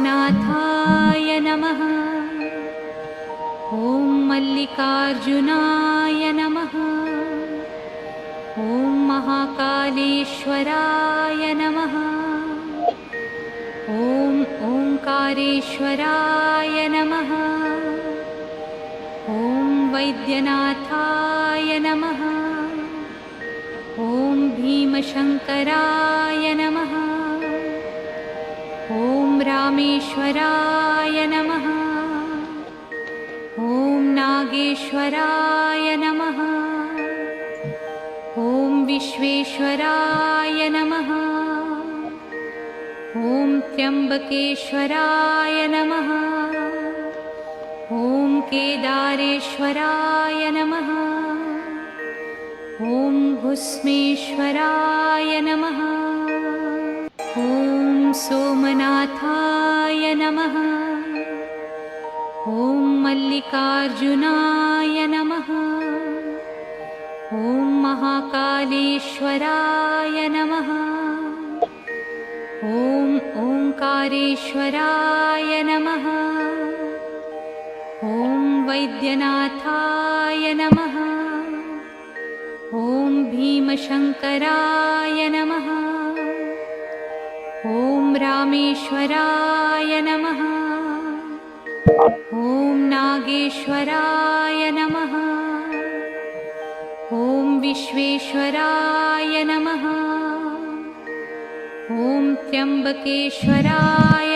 सोमनाथाय नमः। ॐ मल्लिकार्जुनाय नमः। ॐ महाकालेश्वराय नमः। ॐ ओंकारेश्वराय नमः। ॐ वैद्यनाथाय नमः। ॐ भीमशङ्कराय नमः। ॐ रामेश्वराय नमः। ॐ नागेश्वराय नमः। ॐ विश्वेश्वराय नमः। ॐ त्र्यम्बकेश्वराय नमः। ॐ केदारेश्वराय नमः। ॐ भुस्मेश्वराय नमः। ॐ सोमनाथाय नमः। ॐ मल्लिकार्जुनाय नमः। ॐ महाकालेश्वराय नमः। ॐ ओंकारेश्वराय नमः। ॐ वैद्यनाथाय नमः। ॐ भीमशङ्कराय नमः। ॐ रामेश्वराय नमः। ॐ नागेश्वराय नमः। ॐ विश्वेश्वराय नमः। ॐ त्र्यम्बकेश्वराय